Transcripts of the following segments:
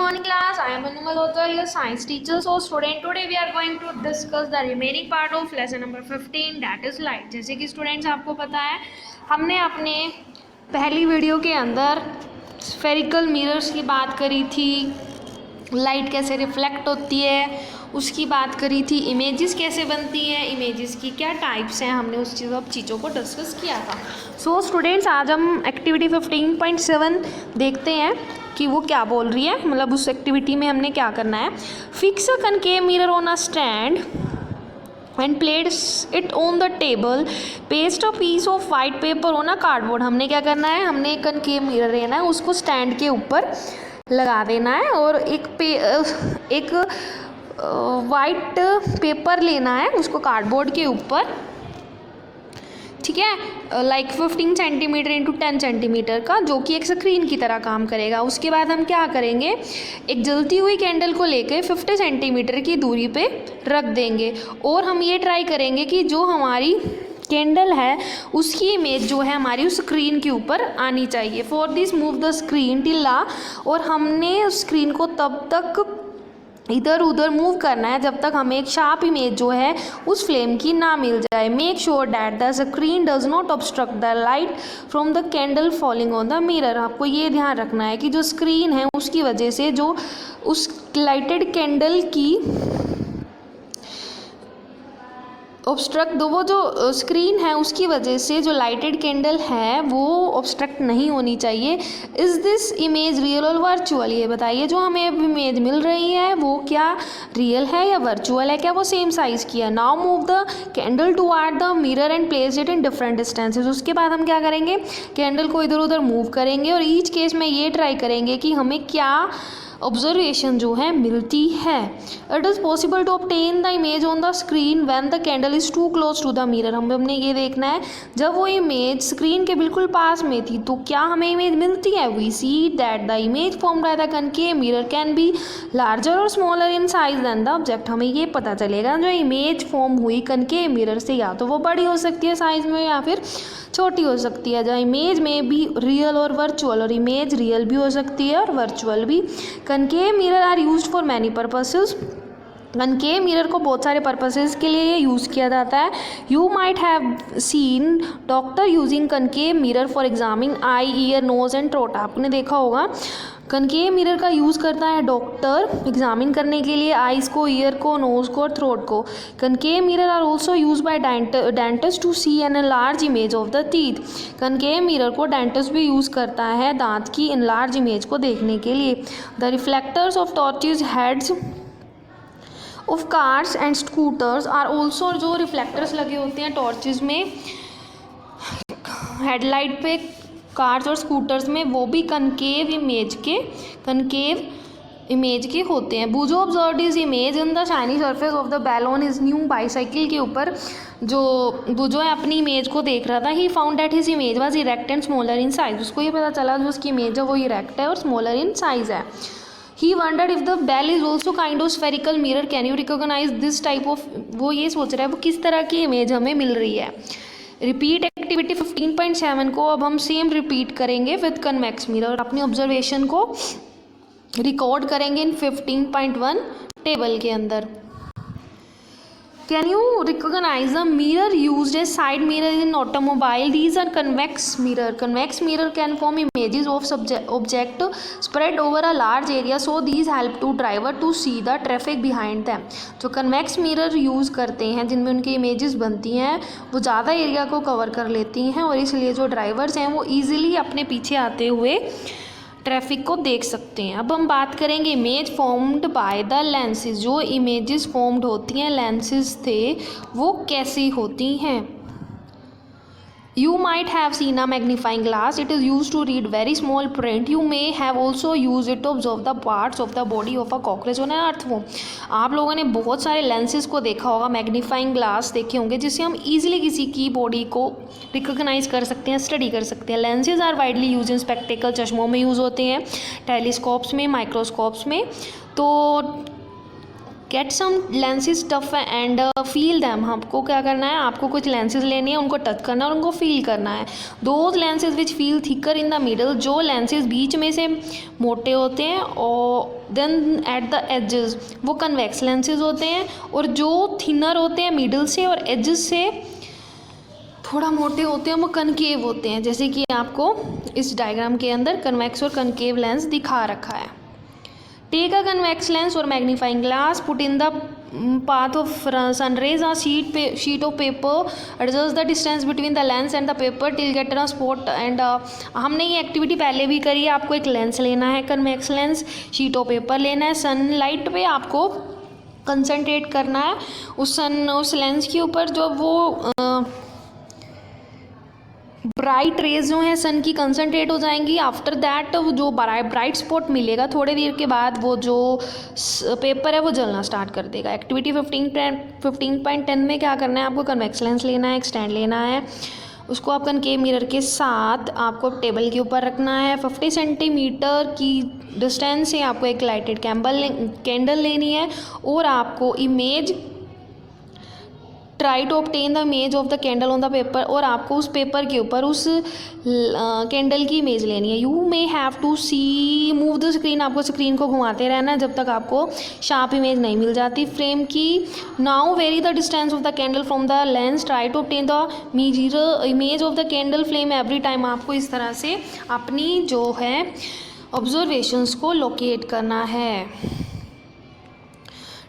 morning class. I am Anu Malhotra, your science teacher. So student, today we are going to discuss the remaining part of lesson number 15, that is light. जैसे कि students आपको पता है हमने अपने पहली video के अंदर स्फेरिकल मिरर्स की बात करी थी, लाइट कैसे रिफ्लेक्ट होती है उसकी बात करी थी, इमेजेस कैसे बनती हैं, इमेजेस की क्या टाइप्स हैं, हमने उस सब चीज़ों को डिस्कस किया था। सो स्टूडेंट्स, आज हम एक्टिविटी 15.7 देखते हैं कि वो क्या बोल रही है, मतलब उस एक्टिविटी में हमने क्या करना है। Fix a concave mirror on a stand and place it on the table, paste a piece of white paper on a cardboard. हमने क्या करना है, हमने एक कनकेव मिरर लेना है, उसको स्टैंड के ऊपर लगा देना है और एक वाइट पेपर लेना है उसको कार्डबोर्ड के ऊपर, ठीक है, लाइक 15 सेंटीमीटर इंटू 10 सेंटीमीटर का, जो कि एक स्क्रीन की तरह काम करेगा। उसके बाद हम क्या करेंगे, एक जलती हुई कैंडल को लेकर 50 सेंटीमीटर की दूरी पे रख देंगे और हम ये ट्राई करेंगे कि जो हमारी कैंडल है उसकी इमेज जो है हमारी उस स्क्रीन के ऊपर आनी चाहिए। For this move the screen टिल्ला, और हमने उस स्क्रीन को तब तक इधर उधर मूव करना है जब तक हमें एक शार्प इमेज जो है उस फ्लेम की ना मिल जाए। Make sure that the screen does not obstruct the light from the candle falling on the mirror. आपको ये ध्यान रखना है कि जो स्क्रीन है उसकी वजह से जो उस लाइटेड कैंडल की ऑब्स्ट्रक्ट दो, वो जो स्क्रीन है उसकी वजह से जो लाइटेड कैंडल है वो ऑब्स्ट्रक्ट नहीं होनी चाहिए। इज़ दिस इमेज रियल और वर्चुअल, ये बताइए जो हमें अब इमेज मिल रही है वो क्या रियल है या वर्चुअल है, क्या वो सेम साइज़ की है। Now move the candle toward the mirror and place it in different distances. उसके बाद हम क्या करेंगे, कैंडल को इधर उधर मूव करेंगे और ईच केस में ये ट्राई करेंगे कि हमें क्या ऑब्जर्वेशन जो है मिलती है। It is possible to obtain the image on the screen when the candle is too close to the mirror. हमने ये देखना है जब वो इमेज स्क्रीन के बिल्कुल पास में थी तो क्या हमें इमेज मिलती है। We see that the image formed by the concave mirror can be larger और smaller in size than the object. हमें ये पता चलेगा जो इमेज फॉर्म हुई कनकेव मिरर से या तो वो बड़ी हो सकती है साइज में या फिर छोटी हो सकती है। जहाँ इमेज में भी रियल और वर्चुअल, और इमेज रियल भी हो सकती है और वर्चुअल भी। Concave mirror are used for many purposes. Concave mirror को बहुत सारे पर्पसेस के लिए ये यूज़ किया जाता है। You might have seen doctor using concave mirror for examining eye, ear, nose and throat. आपने देखा होगा कनकेव मिरर का यूज़ करता है डॉक्टर एग्जामिन करने के लिए आइज़ को, ईयर को, नोज़ को और थ्रोट को। Concave mirror are also use by dentist to see an large image of the teeth. Concave mirror को डेंटिस्ट भी यूज़ करता है दांत की इन लार्ज इमेज को देखने के लिए। The reflectors of torches heads of cars and scooters are also, जो रिफ्लेक्टर्स लगे होते हैं टॉर्चेज में हेडलाइट पे कार्स और स्कूटर्स में, वो भी कनकेव इमेज के होते हैं। बुजो observed is image in the shiny surface of the balloon is new bicycle के ऊपर जो बुजो है अपनी इमेज को देख रहा था। He found that his image was erect and smaller in size. उसको ये पता चला जो उसकी इमेज है वो इरेक्ट है और स्मॉलर इन साइज है। He wondered if the bell is also kind of spherical mirror, can you recognise this type of. वो ये सोच रहा है वो किस तरह की इमेज हमें मिल रही है। रिपीट एक्टिविटी 15.7 को अब हम सेम रिपीट करेंगे विद कन्वेक्स मिरर। अपनी ऑब्जर्वेशन को रिकॉर्ड करेंगे इन 15.1 टेबल के अंदर। Can you recognize the mirror used as side mirror in automobile? These are convex mirror. Convex mirror can form images of object spread over a large area, so these help to driver to see the traffic behind them। जो convex mirror use करते हैं जिनमें उनकी images बनती हैं वो ज़्यादा area को कवर कर लेती हैं और इसलिए जो ड्राइवर्स हैं वो ईजिली अपने पीछे आते हुए ट्रैफिक को देख सकते हैं। अब हम बात करेंगे image formed by the lenses. जो इमेजेस फॉर्म्ड होती हैं लेंसेज थे वो कैसी होती हैं। You might have seen a magnifying glass. It is used to read very small print. You may have also used it to observe the parts of the body of a cockroach on an earthworm। आप लोगों ने बहुत सारे lenses को देखा होगा, magnifying glass देखे होंगे जिससे हम इजीली किसी की बॉडी को रिकॉग्नाइज कर सकते हैं, स्टडी कर सकते हैं। Lenses are widely use in spectacle, चश्मों में यूज़ होते हैं, टेलीस्कोप्स में, माइक्रोस्कोप्स में। तो get some lenses touch and feel them. आपको क्या करना है, आपको कुछ लेंसेज लेने हैं, उनको टच करना है और उनको फील करना है। Those lenses which feel thicker in the middle, जो लेंसेज बीच में से मोटे होते हैं और देन एट द एजेस वो कन्वेक्स लेंसेज होते हैं, और जो थिनर होते हैं मिडल से और एजेस से थोड़ा मोटे होते हैं वो कनकेव होते हैं, जैसे कि आपको इस डायग्राम के अंदर कन्वेक्स और कनकेव लेंस दिखा रखा है। टेक अ कन्वेक्स लेंस और magnifying glass, put in the path of sun rays a sheet of paper, adjust the distance between the lens and the paper till get a spot and हमने ये activity पहले भी करी है। आपको एक lens लेना है, convex lens, sheet of paper लेना है, सनलाइट पे आपको कंसंट्रेट करना है। उस लेंस के ऊपर जो वो ब्राइट रेज जो हैं सन की कंसनट्रेट हो जाएंगी। आफ्टर दैट जो ब्राइट स्पॉट मिलेगा थोड़ी देर के बाद वो जो पेपर है वो जलना स्टार्ट कर देगा। एक्टिविटी 15.10 में क्या करना है, आपको कन्वेक्स लेंस लेना है, एक स्टैंड लेना है, उसको आप कनकेव मिरर के साथ आपको टेबल के ऊपर रखना है। 50 सेंटीमीटर की डिस्टेंस से आपको एक लाइटेड कैंडल लेनी है और आपको image try to obtain the image of the candle on the paper, और आपको उस पेपर के ऊपर उस कैंडल की इमेज लेनी है। You may have to see move the screen, आपको स्क्रीन को घुमाते रहना है जब तक आपको शार्प इमेज नहीं मिल जाती फ्रेम की। Now vary the distance of the candle from the lens, try to obtain the image of the candle flame every time. आपको इस तरह से अपनी जो है ऑब्जर्वेशंस को लोकेट करना है।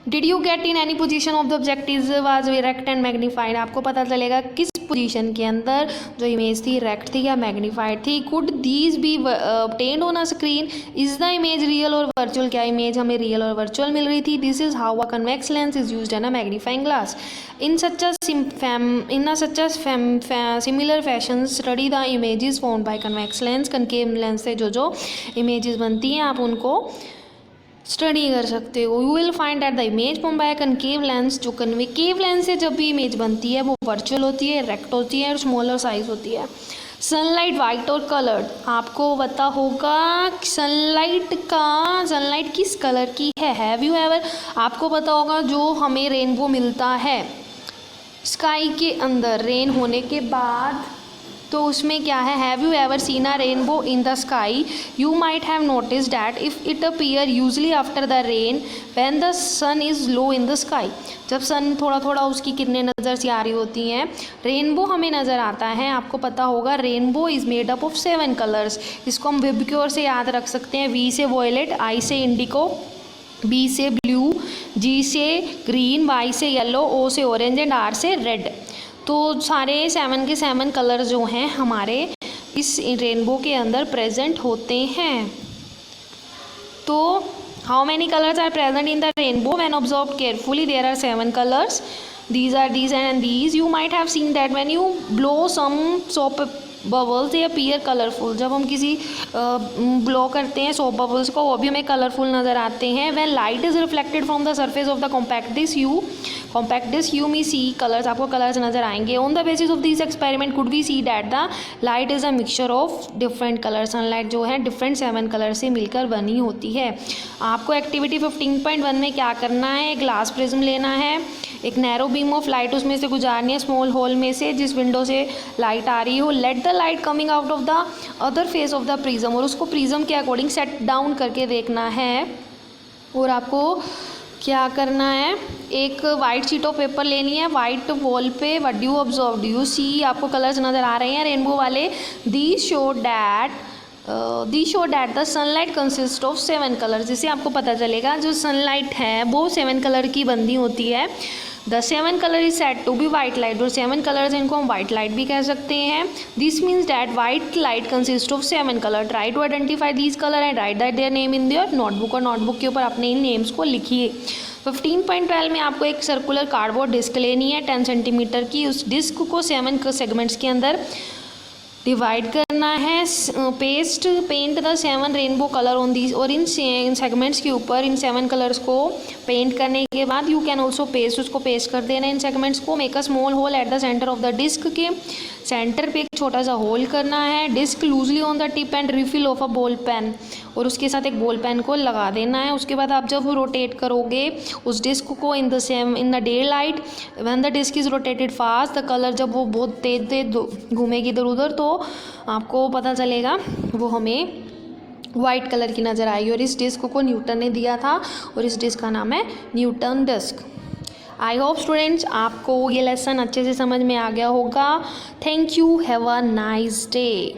Did you get in any position of the objective was erect and magnified, आपको पता चलेगा किस पोजीशन के अंदर जो इमेज थी रेक्ट थी या मैग्नीफाइड थी। Could these B obtained on a screen, is the image real और वर्चुअल, क्या इमेज हमें रियल और वर्चुअल मिल रही थी। This is how a convex lens is used in a magnifying glass. In such a similar fashion, study the images formed by convex lens, concave lens से जो images बनती हैं आप उनको स्टडी कर सकते हो। You will find that the image form by concave lens, जो कनकेव लेंस से जब भी इमेज बनती है वो वर्चुअल होती है, रेक्ट होती है और स्मॉलर साइज होती है। सनलाइट वाइट और कलर्ड, आपको पता होगा सनलाइट किस कलर की है। हैव यू एवर, आपको पता होगा जो हमें रेनबो मिलता है स्काई के अंदर रेन होने के बाद, तो उसमें क्या है, have you ever seen a rainbow in the sky. You might have notice that if it appear usually after the rain when the sun is low in the sky, जब सन थोड़ा थोड़ा उसकी किरणें नज़र से आ रही होती हैं, रेनबो हमें नज़र आता है। आपको पता होगा rainbow is made up of 7 colours. इसको हम विबक्योर से याद रख सकते हैं, वी से वॉयलेट, आई से इंडिको, बी से ब्लू, जी से ग्रीन, वाई से येलो, ओ से ऑरेंज एंड आर से रेड। तो सारे 7 के 7 कलर जो हैं हमारे इस रेनबो के अंदर प्रेजेंट होते हैं। तो how many colours are present in the rainbow when observed carefully, there are 7 colours, these are these and these. You might have seen that when you blow some soap bubbles they appear colourful, जब हम किसी blow करते हैं soap bubbles को वो भी हमें colourful नज़र आते हैं। When light is reflected from the surface of the compact disc you may see colours, आपको कलर्स नज़र आएंगे। On the basis of this experiment could we see that the light is a mixture of different colours, sunlight जो है different 7 colour से मिलकर बनी होती है। आपको एक्टिविटी 15.1 में क्या करना है, ग्लास प्रिज्म लेना है, एक नैरो बीम ऑफ लाइट उसमें से गुजारनी है, स्मॉल होल में से जिस विंडो से लाइट आ रही हो। Let the light coming out of the other face of the prism, और उसको प्रिज्म के अकॉर्डिंग सेट डाउन करके देखना है। और आपको क्या करना है, एक वाइट शीट ऑफ पेपर लेनी है, वाइट वॉल पे what do observe, do you see, आपको कलर्स नज़र आ रहे हैं रेनबो वाले। These show that the sunlight consist of 7 colours, जिससे आपको पता चलेगा जो सनलाइट है वो 7 कलर की बनी होती है। The 7 colour is said to be white light, और 7 कलर्स इनको हम वाइट लाइट भी कह सकते हैं। This means that white light consist of 7 colour. Try to identify these colour and write that their name in their notebook, और notebook के ऊपर अपने इन नेम्स को लिखिए। 15.12 में आपको एक सर्कुलर कार्डबोर्ड डिस्क लेनी है 10 सेंटीमीटर की, उस डिस्क को 7 सेगमेंट्स के अंदर डिवाइड करना है। Paint the 7 rainbow colour on these, और इन सेगमेंट्स के ऊपर इन 7 कलर्स को पेंट करने के बाद यू कैन ऑल्सो पेस्ट, उसको पेस्ट कर देना इन सेगमेंट्स को। Make a small hole at the centre of the disc, के सेंटर पे एक छोटा सा होल करना है। Disc loosely on the tip end refill of a ball pen, और उसके साथ एक बॉल पेन को लगा देना है। उसके बाद आप जब रोटेट करोगे उस डिस्क को in the day light, when the disc is rotated fast, the colour जब वो बहुत तेज तेज घूमेगी इधर उधर तो आपको पता चलेगा वो हमें वाइट कलर की नज़र आएगी। और इस डिस्क को न्यूटन ने दिया था और इस डिस्क का नाम है Newton disc. I hope students आपको ये लेसन अच्छे से समझ में आ गया होगा। Thank you, have a nice day.